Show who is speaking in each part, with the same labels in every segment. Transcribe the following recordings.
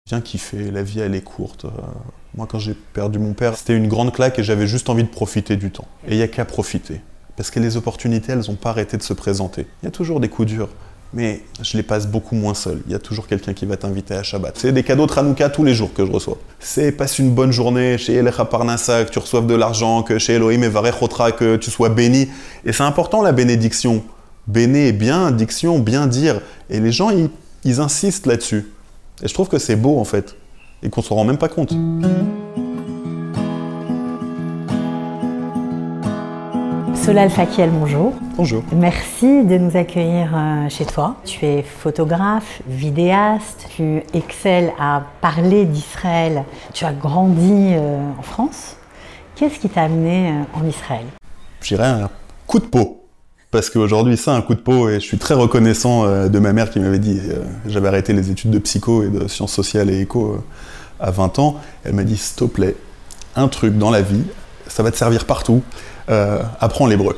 Speaker 1: Bien kiffé, la vie elle est courte. Moi quand j'ai perdu mon père, c'était une grande claque et j'avais juste envie de profiter du temps. Et il n'y a qu'à profiter. Parce que les opportunités, elles n'ont pas arrêté de se présenter. Il y a toujours des coups durs, mais je les passe beaucoup moins seul. Il y a toujours quelqu'un qui va t'inviter à Shabbat. C'est des cadeaux de Hanouka tous les jours que je reçois. C'est passe une bonne journée chez Elecha Parnassa, que tu reçoives de l'argent, que chez Elohim et Varech Otra, que tu sois béni. Et c'est important la bénédiction. Béné, bien, diction, bien dire. Et les gens, ils insistent là-dessus. Et je trouve que c'est beau en fait, et qu'on ne s'en rend même pas compte.
Speaker 2: Solal Fakiel, bonjour.
Speaker 1: Bonjour.
Speaker 2: Merci de nous accueillir chez toi. Tu es photographe, vidéaste, tu excelles à parler d'Israël. Tu as grandi en France. Qu'est-ce qui t'a amené en Israël?
Speaker 1: Je dirais un coup de peau. Parce qu'aujourd'hui, c'est un coup de peau et je suis très reconnaissant de ma mère qui m'avait dit, j'avais arrêté les études de psycho et de sciences sociales et éco à 20 ans. Elle m'a dit, s'il te plaît, un truc dans la vie, ça va te servir partout, apprends l'hébreu.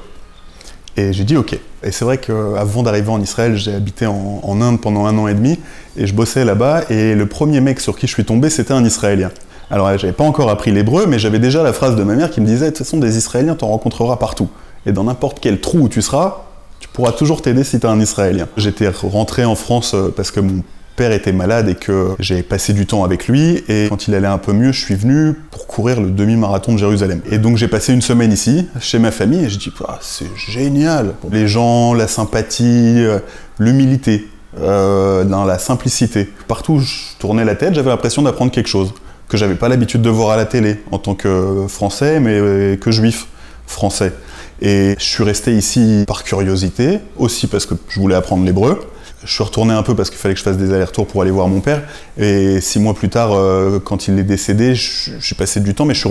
Speaker 1: Et j'ai dit ok. Et c'est vrai qu'avant d'arriver en Israël, j'ai habité en Inde pendant 1 an et demi et je bossais là-bas et le premier mec sur qui je suis tombé, c'était un Israélien. Alors j'avais pas encore appris l'hébreu, mais j'avais déjà la phrase de ma mère qui me disait, de toute façon, des Israéliens, t'en rencontreras partout. Et dans n'importe quel trou où tu seras, tu pourras toujours t'aider si t'es un Israélien. J'étais rentré en France parce que mon père était malade et que j'ai passé du temps avec lui. Et quand il allait un peu mieux, je suis venu pour courir le demi-marathon de Jérusalem. Et donc j'ai passé une semaine ici, chez ma famille, et je dis ah, c'est génial. Les gens, la sympathie, l'humilité, dans la simplicité. Partout où je tournais la tête, j'avais l'impression d'apprendre quelque chose que j'avais pas l'habitude de voir à la télé en tant que Français, mais que Juif français. Et je suis resté ici par curiosité, aussi parce que je voulais apprendre l'hébreu. Je suis retourné un peu parce qu'il fallait que je fasse des allers-retours pour aller voir mon père. Et 6 mois plus tard, quand il est décédé, j'ai passé du temps, mais je suis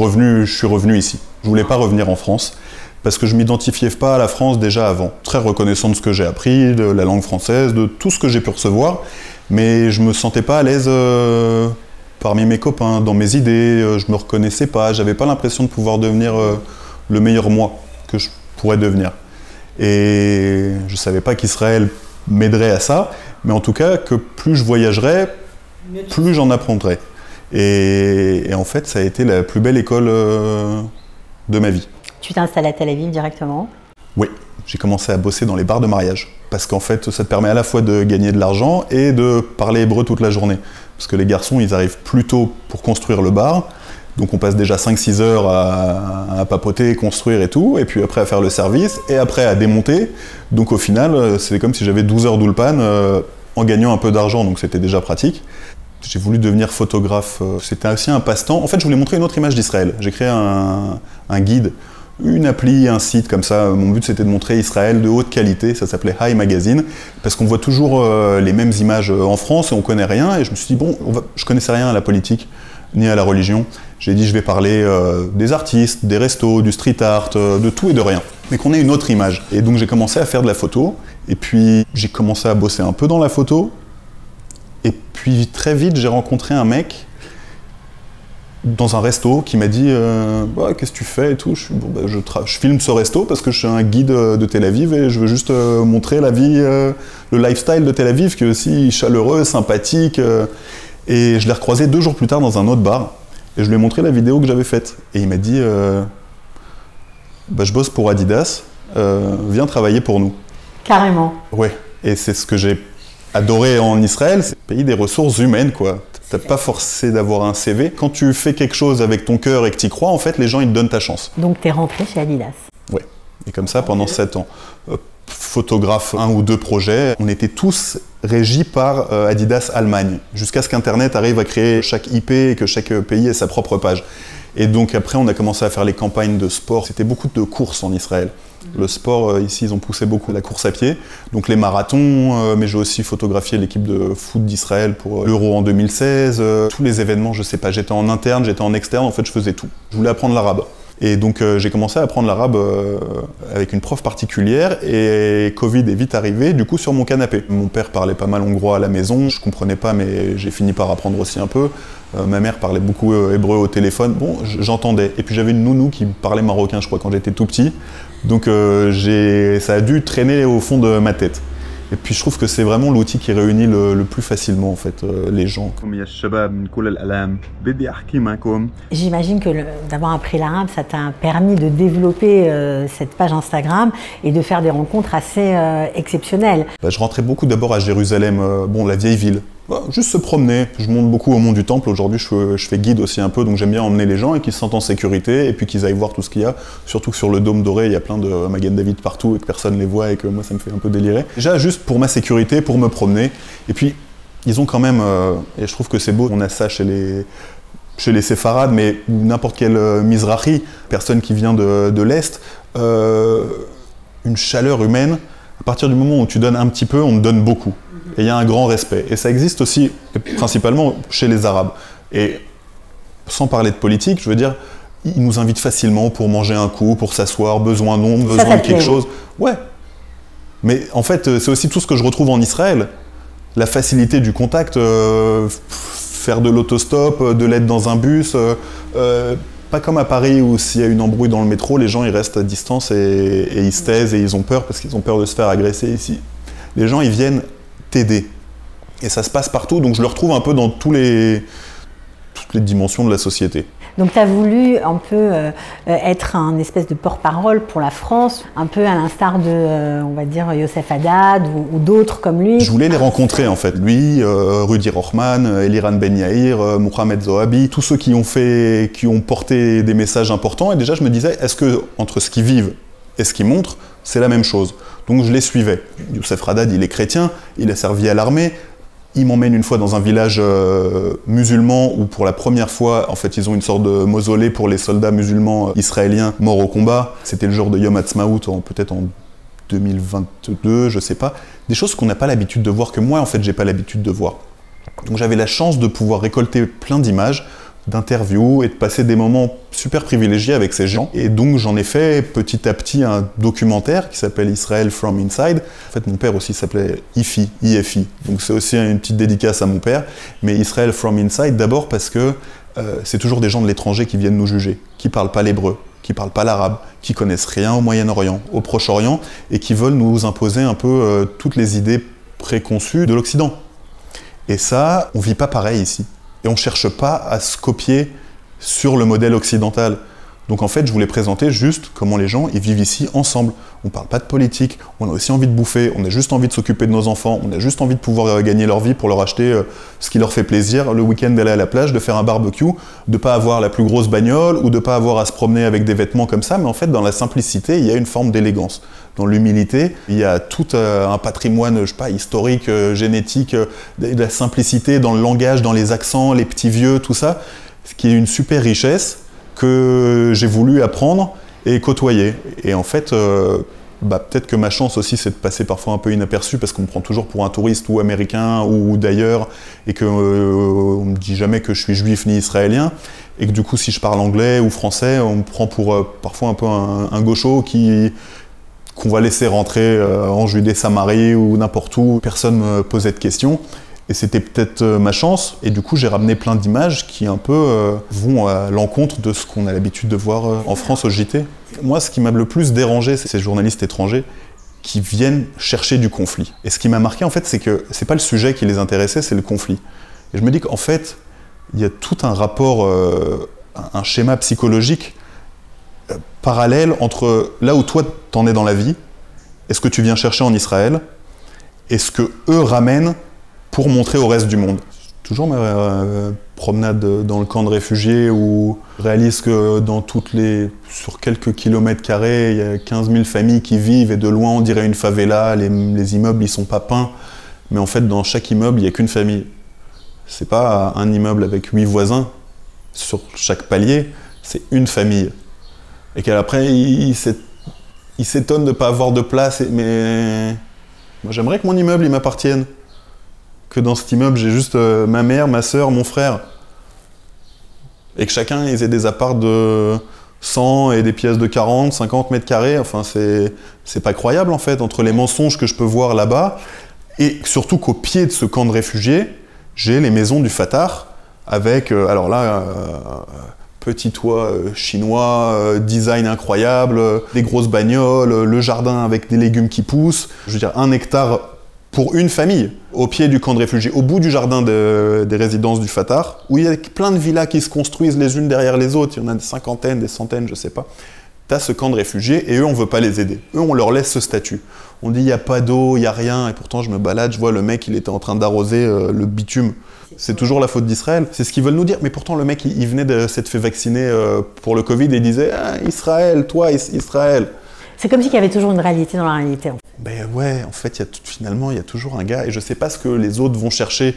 Speaker 1: revenu ici. Je voulais pas revenir en France, parce que je m'identifiais pas à la France déjà avant. Très reconnaissant de ce que j'ai appris, de la langue française, de tout ce que j'ai pu recevoir, mais je me sentais pas à l'aise parmi mes copains, dans mes idées, je me reconnaissais pas, j'avais pas l'impression de pouvoir devenir le meilleur moi que je pourrais devenir. Et je savais pas qu'Israël m'aiderait à ça, mais en tout cas que plus je voyagerais, plus j'en apprendrais. Et en fait, ça a été la plus belle école de ma vie.
Speaker 2: Tu t'es installé à Tel Aviv directement?
Speaker 1: Oui, j'ai commencé à bosser dans les bars de mariage. Parce qu'en fait, ça te permet à la fois de gagner de l'argent et de parler hébreu toute la journée. Parce que les garçons, ils arrivent plus tôt pour construire le bar. Donc on passe déjà 5-6 heures à papoter, construire et tout, et puis après à faire le service, et après à démonter. Donc au final, c'est comme si j'avais 12 heures d'Ulpan en gagnant un peu d'argent, donc c'était déjà pratique. J'ai voulu devenir photographe, c'était aussi un passe-temps. En fait, je voulais montrer une autre image d'Israël. J'ai créé un guide, une appli, un site comme ça. Mon but c'était de montrer Israël de haute qualité, ça s'appelait High Magazine, parce qu'on voit toujours les mêmes images en France et on connaît rien, et je me suis dit bon, je connaissais rien à la politique, ni à la religion. J'ai dit je vais parler des artistes, des restos, du street art, de tout et de rien. Mais qu'on ait une autre image. Et donc j'ai commencé à faire de la photo, et puis j'ai commencé à bosser un peu dans la photo, et puis très vite j'ai rencontré un mec dans un resto qui m'a dit bah, qu'est-ce que tu fais et tout. Bon, bah, je filme ce resto parce que je suis un guide de Tel Aviv et je veux juste montrer la vie, le lifestyle de Tel Aviv qui est aussi chaleureux, sympathique. Et je l'ai recroisé 2 jours plus tard dans un autre bar et je lui ai montré la vidéo que j'avais faite. Et il m'a dit bah, je bosse pour Adidas, viens travailler pour nous.
Speaker 2: Carrément.
Speaker 1: Ouais, et c'est ce que j'ai adoré en Israël, c'est le pays des ressources humaines, quoi. T'as pas forcé d'avoir un CV. Quand tu fais quelque chose avec ton cœur et que tu y crois, en fait, les gens, ils te donnent ta chance.
Speaker 2: Donc t'es rentré chez Adidas.
Speaker 1: Ouais, et comme ça pendant 7 ans. Photographe 1 ou 2 projets, on était tous régis par Adidas Allemagne, jusqu'à ce qu'Internet arrive à créer chaque IP et que chaque pays ait sa propre page. Et donc après, on a commencé à faire les campagnes de sport. C'était beaucoup de courses en Israël. Le sport, ici, ils ont poussé beaucoup la course à pied. Donc les marathons, mais j'ai aussi photographié l'équipe de foot d'Israël pour l'Euro en 2016. Tous les événements, je sais pas, j'étais en interne, j'étais en externe, en fait, je faisais tout. Je voulais apprendre l'arabe. Et donc j'ai commencé à apprendre l'arabe avec une prof particulière et Covid est vite arrivé, du coup sur mon canapé. Mon père parlait pas mal hongrois à la maison, je comprenais pas mais j'ai fini par apprendre aussi un peu. Ma mère parlait beaucoup hébreu au téléphone, bon j'entendais. Et puis j'avais une nounou qui parlait marocain je crois quand j'étais tout petit, donc ça a dû traîner au fond de ma tête. Et puis je trouve que c'est vraiment l'outil qui réunit le plus facilement en fait les gens.
Speaker 2: J'imagine que d'avoir appris l'arabe, ça t'a permis de développer cette page Instagram et de faire des rencontres assez exceptionnelles.
Speaker 1: Je rentrais beaucoup d'abord à Jérusalem, la vieille ville. Juste se promener. Je monte beaucoup au Mont du Temple. Aujourd'hui, je fais guide aussi un peu, donc j'aime bien emmener les gens et qu'ils se sentent en sécurité et puis qu'ils aillent voir tout ce qu'il y a. Surtout que sur le Dôme Doré, il y a plein de Magen David partout et que personne les voit et que moi, ça me fait un peu délirer. Déjà, juste pour ma sécurité, pour me promener. Et puis, ils ont quand même, et je trouve que c'est beau, on a ça chez les séfarades, mais n'importe quel Mizrahi, personne qui vient de l'Est, une chaleur humaine. À partir du moment où tu donnes un petit peu, on te donne beaucoup. Et il y a un grand respect. Et ça existe aussi, principalement, chez les Arabes. Et sans parler de politique, je veux dire, ils nous invitent facilement pour manger un coup, pour s'asseoir, besoin d'ombre, besoin de quelque chose. Ouais. Mais en fait, c'est aussi tout ce que je retrouve en Israël. La facilité du contact, faire de l'autostop, de l'aide dans un bus. Pas comme à Paris où s'il y a une embrouille dans le métro, les gens ils restent à distance et ils se taisent et ils ont peur parce qu'ils ont peur de se faire agresser ici. Les gens ils viennent t'aider. Et ça se passe partout, donc je le retrouve un peu dans toutes les dimensions de la société.
Speaker 2: Donc tu as voulu un peu être un espèce de porte-parole pour la France, un peu à l'instar de, on va dire, Youssef Haddad ou d'autres comme lui.
Speaker 1: Je voulais les rencontrer en fait, lui, Rudy Rochman, Eliran Ben Yair, Mohamed Zohabi, tous ceux qui ont porté des messages importants. Et déjà je me disais, est-ce que entre ce qu'ils vivent et ce qu'ils montrent, c'est la même chose? Donc je les suivais. Youssef Haddad, il est chrétien, il a servi à l'armée. Il m'emmène une fois dans un village musulman où pour la première fois, en fait, ils ont une sorte de mausolée pour les soldats musulmans israéliens morts au combat. C'était le jour de Yom Ha'atzmaut, peut-être en 2022, je sais pas. Des choses qu'on n'a pas l'habitude de voir, que moi, en fait, j'ai pas l'habitude de voir. Donc j'avais la chance de pouvoir récolter plein d'images, d'interviews et de passer des moments super privilégiés avec ces gens. Et donc j'en ai fait petit à petit un documentaire qui s'appelle Israel from Inside. En fait mon père aussi s'appelait IFI, donc c'est aussi une petite dédicace à mon père. Mais Israel from Inside d'abord parce que c'est toujours des gens de l'étranger qui viennent nous juger, qui parlent pas l'hébreu, qui parlent pas l'arabe, qui connaissent rien au Moyen-Orient, au Proche-Orient et qui veulent nous imposer un peu toutes les idées préconçues de l'Occident. Et ça, on vit pas pareil ici. Et on ne cherche pas à se copier sur le modèle occidental. Donc en fait, je voulais présenter juste comment les gens ils vivent ici ensemble. On ne parle pas de politique, on a aussi envie de bouffer, on a juste envie de s'occuper de nos enfants, on a juste envie de pouvoir gagner leur vie pour leur acheter ce qui leur fait plaisir, le week-end d'aller à la plage, de faire un barbecue, de ne pas avoir la plus grosse bagnole ou de ne pas avoir à se promener avec des vêtements comme ça, mais en fait dans la simplicité, il y a une forme d'élégance. Dans l'humilité, il y a tout un patrimoine, je sais pas, historique, génétique, de la simplicité dans le langage, dans les accents, les petits vieux, tout ça, ce qui est une super richesse que j'ai voulu apprendre et côtoyer. Et en fait, peut-être que ma chance aussi, c'est de passer parfois un peu inaperçu parce qu'on me prend toujours pour un touriste ou américain ou d'ailleurs et qu'on me dit jamais que je suis juif ni israélien. Et que du coup, si je parle anglais ou français, on me prend pour parfois un peu un gaucho qu'on va laisser rentrer en Judée-Samarie ou n'importe où. Personne ne me posait de questions. Et c'était peut-être ma chance. Et du coup, j'ai ramené plein d'images qui un peu vont à l'encontre de ce qu'on a l'habitude de voir en France au JT. Moi, ce qui m'a le plus dérangé, c'est ces journalistes étrangers qui viennent chercher du conflit. Et ce qui m'a marqué, en fait, c'est que c'est pas le sujet qui les intéressait, c'est le conflit. Et je me dis qu'en fait, il y a tout un rapport, un schéma psychologique parallèle entre là où toi t'en es dans la vie et ce que tu viens chercher en Israël et ce que eux ramènent pour montrer au reste du monde. Toujours ma promenade dans le camp de réfugiés où je réalise que sur quelques kilomètres carrés, il y a 15 000 familles qui vivent et de loin on dirait une favela, les immeubles ils sont pas peints, mais en fait dans chaque immeuble il n'y a qu'une famille. C'est pas un immeuble avec 8 voisins sur chaque palier, c'est une famille. Et qu'après, il s'étonne de ne pas avoir de place. Mais moi, j'aimerais que mon immeuble, il m'appartienne. Que dans cet immeuble, j'ai juste ma mère, ma sœur, mon frère. Et que chacun, ils aient des apparts de 100 et des pièces de 40, 50 mètres carrés. Enfin, c'est pas croyable, en fait, entre les mensonges que je peux voir là-bas. Et surtout qu'au pied de ce camp de réfugiés, j'ai les maisons du Fatah avec, alors là... petit toit chinois, design incroyable, des grosses bagnoles, le jardin avec des légumes qui poussent. Je veux dire, 1 hectare pour une famille, au pied du camp de réfugiés, au bout du jardin des résidences du Fatah, où il y a plein de villas qui se construisent les unes derrière les autres, il y en a des cinquantaines, des centaines, je sais pas. T'as ce camp de réfugiés, et eux, on veut pas les aider. Eux, on leur laisse ce statut. On dit, il n'y a pas d'eau, il n'y a rien, et pourtant, je me balade, je vois le mec, il était en train d'arroser le bitume. C'est toujours la faute d'Israël. C'est ce qu'ils veulent nous dire. Mais pourtant, le mec, il venait de s'être fait vacciner pour le Covid, et il disait, ah, Israël, toi, Israël.
Speaker 2: C'est comme s'il y avait toujours une réalité dans la réalité.
Speaker 1: Ben ouais, en fait, finalement, il y a toujours un gars, et je sais pas ce que les autres vont chercher.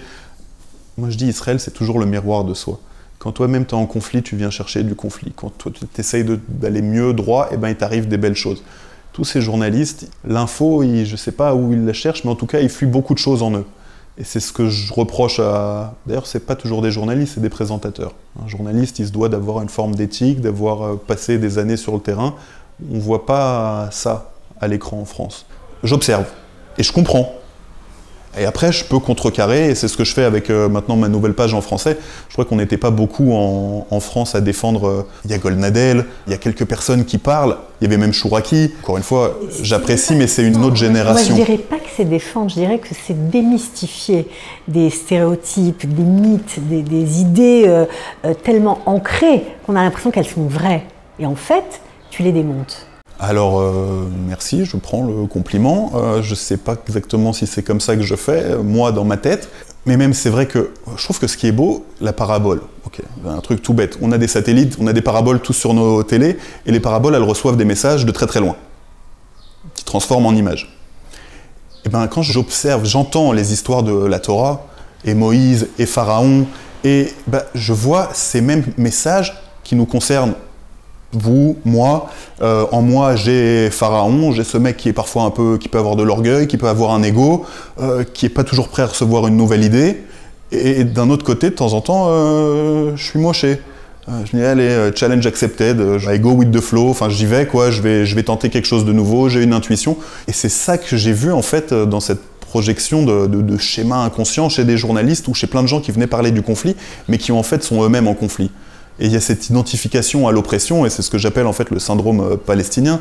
Speaker 1: Moi, je dis, Israël, c'est toujours le miroir de soi. Quand toi-même tu es en conflit, tu viens chercher du conflit. Quand toi tu essayes d'aller mieux, droit, et ben il t'arrive des belles choses. Tous ces journalistes, l'info, je sais pas où ils la cherchent, mais en tout cas, ils fuient beaucoup de choses en eux. Et c'est ce que je reproche à... D'ailleurs, c'est pas toujours des journalistes, c'est des présentateurs. Un journaliste, il se doit d'avoir une forme d'éthique, d'avoir passé des années sur le terrain. On voit pas ça à l'écran en France. J'observe, et je comprends. Et après, je peux contrecarrer, et c'est ce que je fais avec maintenant ma nouvelle page en français. Je crois qu'on n'était pas beaucoup en France à défendre. Il y a Goldnadel, il y a quelques personnes qui parlent, il y avait même Chouraki. Encore une fois, j'apprécie, mais c'est une autre génération.
Speaker 2: Moi, je dirais pas que c'est défendre, je dirais que c'est démystifier des stéréotypes, des mythes, des idées tellement ancrées qu'on a l'impression qu'elles sont vraies. Et en fait, tu les démontes.
Speaker 1: Alors, merci, je prends le compliment. Je ne sais pas exactement si c'est comme ça que je fais, moi, dans ma tête. Mais même, c'est vrai que je trouve que ce qui est beau, la parabole. Ok, un truc tout bête. On a des satellites, on a des paraboles tous sur nos télés, et les paraboles, elles reçoivent des messages de très très loin, qui transforment en images. Et ben, quand j'observe, j'entends les histoires de la Torah, et Moïse, et Pharaon, et ben, je vois ces mêmes messages qui nous concernent. Vous, moi, en moi j'ai Pharaon, j'ai ce mec qui est parfois un peu, qui peut avoir de l'orgueil, qui peut avoir un ego, qui est pas toujours prêt à recevoir une nouvelle idée, et d'un autre côté, de temps en temps, je suis moché. Je dis allez, challenge accepted, I go with the flow, enfin j'y vais quoi, je vais tenter quelque chose de nouveau, j'ai une intuition, et c'est ça que j'ai vu en fait dans cette projection de schémas inconscients chez des journalistes ou chez plein de gens qui venaient parler du conflit, mais qui en fait sont eux-mêmes en conflit. Et il y a cette identification à l'oppression, et c'est ce que j'appelle en fait le syndrome palestinien.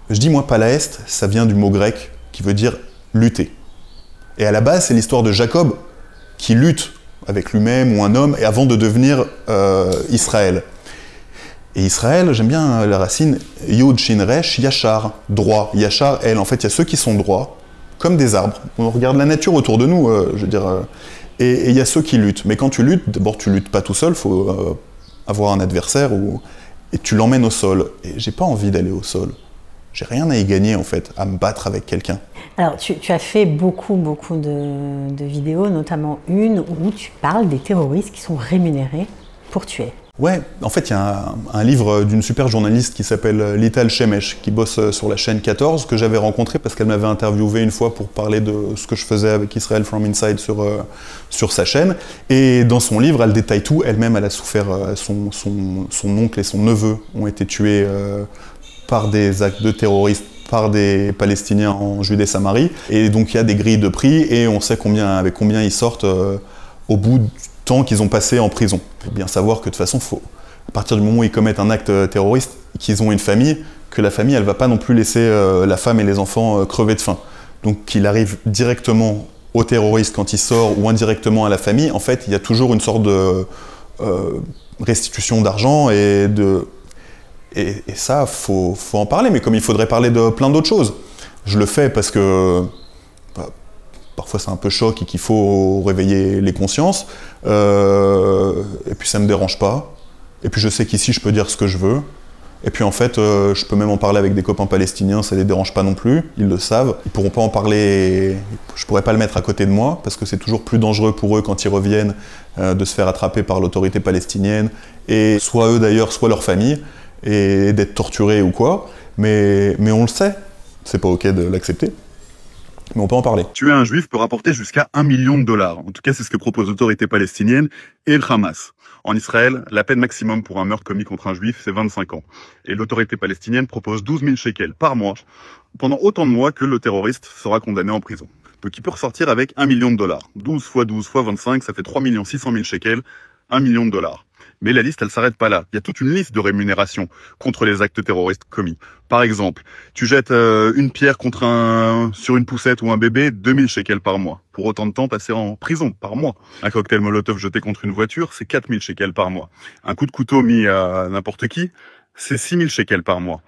Speaker 1: Je dis moi palaest, ça vient du mot grec qui veut dire lutter. Et à la base, c'est l'histoire de Jacob qui lutte avec lui-même ou un homme, et avant de devenir Israël. Et Israël, j'aime bien la racine Yod Shin Resh, Yachar, droit. Yachar, elle, en fait, il y a ceux qui sont droits, comme des arbres. On regarde la nature autour de nous, je veux dire. Et il y a ceux qui luttent. Mais quand tu luttes, d'abord, tu luttes pas tout seul, faut avoir un adversaire et tu l'emmènes au sol. Et j'ai pas envie d'aller au sol. J'ai rien à y gagner, en fait, à me battre avec quelqu'un.
Speaker 2: Alors, tu as fait beaucoup de vidéos, notamment une où tu parles des terroristes qui sont rémunérés pour tuer.
Speaker 1: Ouais, en fait, il y a un livre d'une super journaliste qui s'appelle Lital Shemesh, qui bosse sur la chaîne 14, que j'avais rencontré parce qu'elle m'avait interviewé une fois pour parler de ce que je faisais avec Israel from Inside sur sa chaîne. Et dans son livre, elle détaille tout. Elle-même, elle a souffert, son oncle et son neveu ont été tués par des actes de terroristes, par des Palestiniens en Judée-Samarie. Et donc, il y a des grilles de prix et on sait avec combien ils sortent au bout du temps qu'ils ont passé en prison. Il faut bien savoir que de toute façon, à partir du moment où ils commettent un acte terroriste, qu'ils ont une famille, que la famille, elle va pas non plus laisser la femme et les enfants crever de faim. Donc qu'il arrive directement au terroriste quand il sort ou indirectement à la famille, en fait, il y a toujours une sorte de restitution d'argent et ça, faut en parler, mais comme il faudrait parler de plein d'autres choses. Je le fais parce que parfois c'est un peu choc et qu'il faut réveiller les consciences. Et puis ça me dérange pas. Et puis je sais qu'ici je peux dire ce que je veux. Et puis en fait, je peux même en parler avec des copains palestiniens, ça les dérange pas non plus, ils le savent. Ils pourront pas en parler, je pourrais pas le mettre à côté de moi, parce que c'est toujours plus dangereux pour eux quand ils reviennent de se faire attraper par l'autorité palestinienne, et soit eux d'ailleurs, soit leur famille, et d'être torturés ou quoi. Mais on le sait, c'est pas ok de l'accepter. Mais on peut en parler.
Speaker 3: Tuer un juif peut rapporter jusqu'à $1 million. En tout cas, c'est ce que propose l'autorité palestinienne et le Hamas. En Israël, la peine maximum pour un meurtre commis contre un juif, c'est 25 ans. Et l'autorité palestinienne propose 12 000 shekels par mois, pendant autant de mois que le terroriste sera condamné en prison. Donc il peut ressortir avec $1 million. 12 fois 12 fois 25, ça fait 3 600 000 shekels, $1 million. Mais la liste, elle s'arrête pas là. Il y a toute une liste de rémunérations contre les actes terroristes commis. Par exemple, tu jettes une pierre sur une poussette ou un bébé, 2000 shekels par mois. Pour autant de temps passé en prison par mois. Un cocktail Molotov jeté contre une voiture, c'est 4000 shekels par mois. Un coup de couteau mis à n'importe qui, c'est 6000 shekels par mois.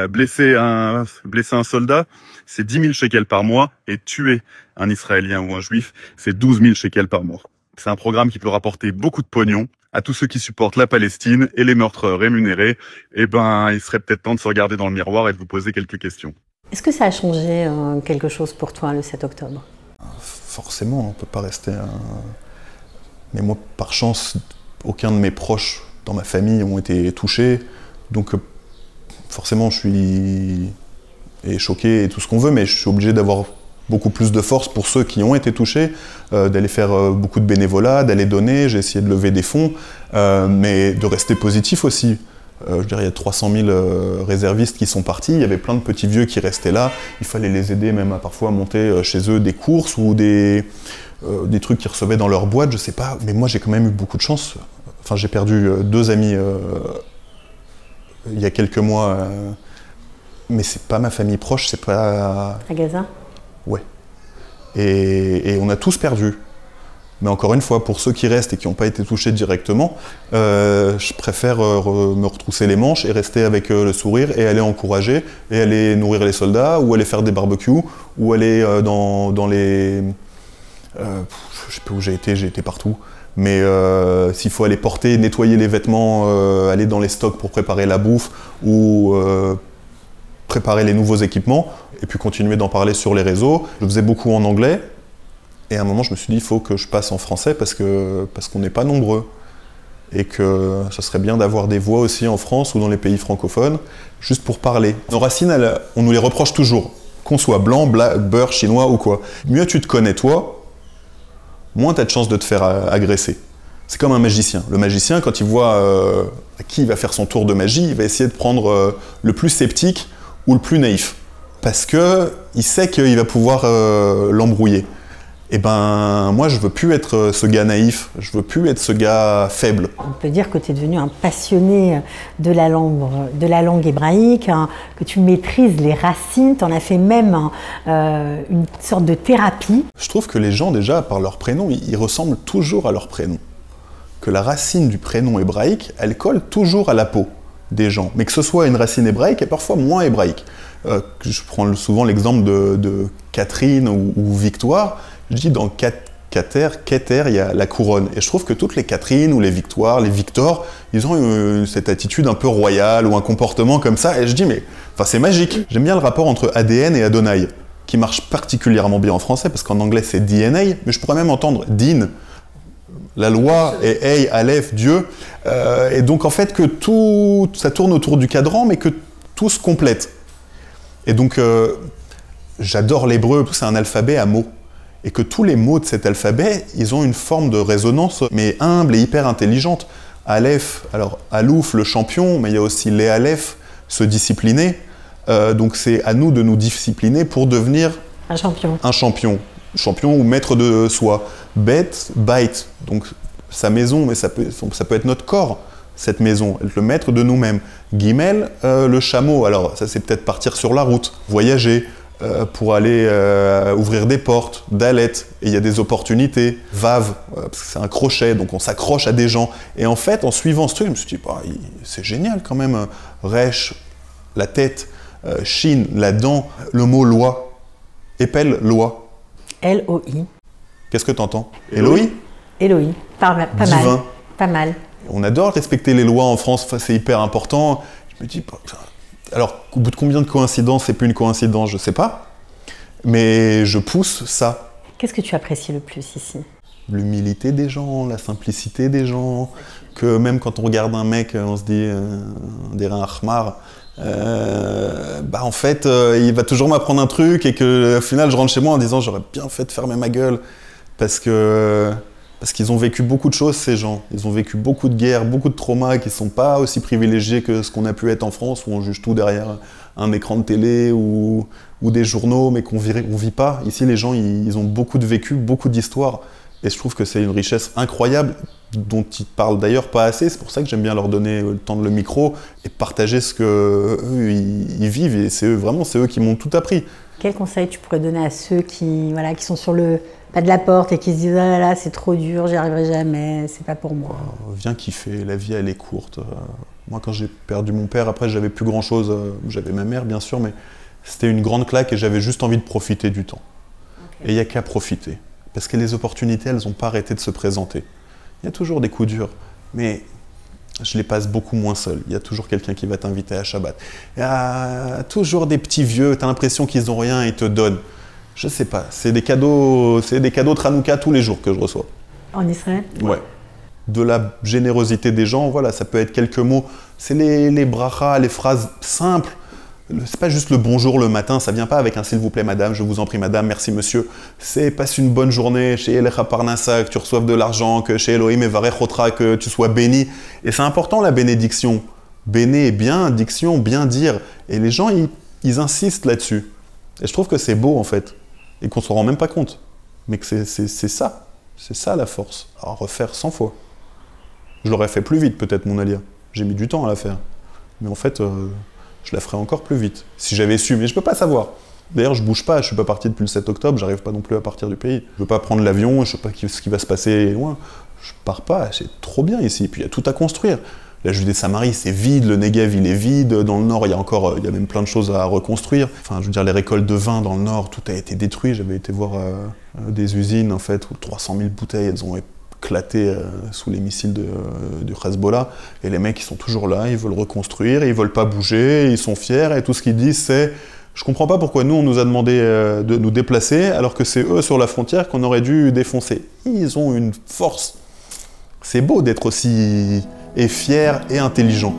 Speaker 3: Blesser un soldat, c'est 10 000 shekels par mois, et tuer un Israélien ou un Juif, c'est 12 000 shekels par mois. C'est un programme qui peut rapporter beaucoup de pognon à tous ceux qui supportent la Palestine et les meurtres rémunérés. Eh ben, il serait peut-être temps de se regarder dans le miroir et de vous poser quelques questions.
Speaker 2: Est-ce que ça a changé quelque chose pour toi le 7 octobre?
Speaker 1: Forcément, on ne peut pas rester... Mais moi, par chance, aucun de mes proches dans ma famille ont été touchés. Donc, forcément, je suis choqué et tout ce qu'on veut, mais je suis obligé d'avoir beaucoup plus de force pour ceux qui ont été touchés, d'aller faire beaucoup de bénévolat, d'aller donner, j'ai essayé de lever des fonds, mais de rester positif aussi. Je dirais, il y a 300 000 réservistes qui sont partis, il y avait plein de petits vieux qui restaient là, il fallait les aider même à parfois monter chez eux des courses ou des trucs qu'ils recevaient dans leur boîte, je sais pas, mais moi j'ai quand même eu beaucoup de chance. Enfin, j'ai perdu 2 amis il y a quelques mois, mais c'est pas ma famille proche, c'est pas...
Speaker 2: À Gaza?
Speaker 1: Ouais. Et on a tous perdu. Mais encore une fois, pour ceux qui restent et qui n'ont pas été touchés directement, je préfère me retrousser les manches et rester avec le sourire et aller encourager, et aller nourrir les soldats, ou aller faire des barbecues, ou aller dans les... je sais pas où j'ai été partout. Mais s'il faut aller porter, nettoyer les vêtements, aller dans les stocks pour préparer la bouffe, ou préparer les nouveaux équipements, et puis continuer d'en parler sur les réseaux. Je faisais beaucoup en anglais, et à un moment je me suis dit il faut que je passe en français parce qu'on n'est pas nombreux. Et que ce serait bien d'avoir des voix aussi en France ou dans les pays francophones, juste pour parler. Nos racines, on nous les reproche toujours, qu'on soit blanc, beurre, chinois ou quoi. Mieux tu te connais toi, moins tu as de chances de te faire agresser. C'est comme un magicien. Le magicien, quand il voit à qui il va faire son tour de magie, il va essayer de prendre le plus sceptique ou le plus naïf. Parce qu'il sait qu'il va pouvoir l'embrouiller. Et ben, moi, je veux plus être ce gars naïf, je veux plus être ce gars faible.
Speaker 2: On peut dire que tu es devenu un passionné de la langue hébraïque, hein, que tu maîtrises les racines, tu en as fait même une sorte de thérapie.
Speaker 1: Je trouve que les gens, déjà, par leur prénom, ils ressemblent toujours à leur prénom. Que la racine du prénom hébraïque, elle colle toujours à la peau des gens. Mais que ce soit une racine hébraïque et parfois moins hébraïque. Je prends souvent l'exemple de Catherine ou Victoire. Je dis dans Keter, il y a la couronne. Et je trouve que toutes les Catherine ou les Victoire, les Victor, ils ont cette attitude un peu royale ou un comportement comme ça. Et je dis, mais enfin, c'est magique. J'aime bien le rapport entre ADN et Adonai, qui marche particulièrement bien en français, parce qu'en anglais c'est DNA, mais je pourrais même entendre Din, la loi, et Hey, Aleph, Dieu. Et donc en fait que tout, ça tourne autour du cadran, mais que tout se complète. Et donc j'adore l'hébreu, c'est un alphabet à mots. Et que tous les mots de cet alphabet, ils ont une forme de résonance, mais humble et hyper intelligente. Aleph, alors Alouf, le champion, mais il y a aussi les Aleph, se discipliner. Donc c'est à nous de nous discipliner pour devenir
Speaker 2: un champion.
Speaker 1: Un champion. Champion ou maître de soi. Bet, bait, donc sa maison, mais ça peut être notre corps, cette maison, être le maître de nous-mêmes. Gimel, le chameau, alors ça c'est peut-être partir sur la route, voyager, pour aller ouvrir des portes, Dalet, et il y a des opportunités, Vav, parce que c'est un crochet, donc on s'accroche à des gens. Et en fait, en suivant ce truc, je me suis dit, bah, c'est génial quand même, Resh, la tête, Shin, la dent, le mot loi, Épelle, loi.
Speaker 2: L-O-I.
Speaker 1: Qu'est-ce que tu entends? Eloi?
Speaker 2: Eloi, pas mal. Pas mal.
Speaker 1: On adore respecter les lois en France, c'est hyper important. Je me dis, alors, au bout de combien de coïncidences, c'est plus une coïncidence, je sais pas. Mais je pousse ça.
Speaker 2: Qu'est-ce que tu apprécies le plus ici?
Speaker 1: L'humilité des gens, la simplicité des gens. Que même quand on regarde un mec, on se dit, on dirait un Ahmar. Bah en fait, il va toujours m'apprendre un truc et que au final, je rentre chez moi en disant j'aurais bien fait de fermer ma gueule. Parce qu'ils ont vécu beaucoup de choses, ces gens. Ils ont vécu beaucoup de guerres, beaucoup de traumas, qui ne sont pas aussi privilégiés que ce qu'on a pu être en France, où on juge tout derrière un écran de télé ou des journaux, mais qu'on ne vit pas. Ici, les gens, ils ont beaucoup de vécu, beaucoup d'histoires. Et je trouve que c'est une richesse incroyable dont ils parlent d'ailleurs pas assez. C'est pour ça que j'aime bien leur donner le temps de le micro et partager ce qu'eux, ils vivent. Et c'est eux qui m'ont tout appris.
Speaker 2: Quel conseil tu pourrais donner à ceux qui sont sur le pas de la porte et qui se disent « Ah là là, c'est trop dur, j'y arriverai jamais, c'est pas pour moi ».
Speaker 1: Viens kiffer, la vie elle est courte. Moi quand j'ai perdu mon père, après j'avais plus grand chose. J'avais ma mère bien sûr, mais c'était une grande claque et j'avais juste envie de profiter du temps. Okay. Et il n'y a qu'à profiter. Parce que les opportunités, elles n'ont pas arrêté de se présenter. Il y a toujours des coups durs, mais je les passe beaucoup moins seul. Il y a toujours quelqu'un qui va t'inviter à Shabbat. Il y a toujours des petits vieux, tu as l'impression qu'ils n'ont rien et ils te donnent. Je sais pas, c'est des cadeaux de Hanouka tous les jours que je reçois.
Speaker 2: En Israël ?
Speaker 1: Ouais. De la générosité des gens, voilà, ça peut être quelques mots. C'est les brachas, les phrases simples. C'est pas juste le bonjour le matin, ça vient pas avec un s'il vous plaît madame, je vous en prie madame, merci monsieur. C'est passe une bonne journée, chez Elecha Parnassa, que tu reçoives de l'argent, que chez Elohim et Varechotra, que tu sois béni. Et c'est important la bénédiction. Béné, bien, diction, bien dire. Et les gens, ils insistent là-dessus. Et je trouve que c'est beau en fait. Et qu'on s'en rend même pas compte. Mais que c'est ça. C'est ça la force. À refaire 100 fois. Je l'aurais fait plus vite peut-être mon alia. J'ai mis du temps à la faire. Mais en fait... je la ferai encore plus vite, si j'avais su, mais je peux pas savoir. D'ailleurs, je bouge pas, je suis pas parti depuis le 7 octobre, j'arrive pas non plus à partir du pays. Je veux pas prendre l'avion, je sais pas ce qui va se passer loin. Je pars pas, c'est trop bien ici, puis il y a tout à construire. La Judée-Samarie, c'est vide, le Negev, il est vide, dans le nord, il y a même plein de choses à reconstruire. Enfin, je veux dire, les récoltes de vin dans le nord, tout a été détruit. J'avais été voir des usines, en fait, où 300 000 bouteilles, elles ont éclaté sous les missiles du Hezbollah, et les mecs ils sont toujours là, ils veulent reconstruire, ils veulent pas bouger, ils sont fiers, et tout ce qu'ils disent c'est « je comprends pas pourquoi nous on nous a demandé de nous déplacer alors que c'est eux sur la frontière qu'on aurait dû défoncer ». Ils ont une force. C'est beau d'être aussi fier et intelligent.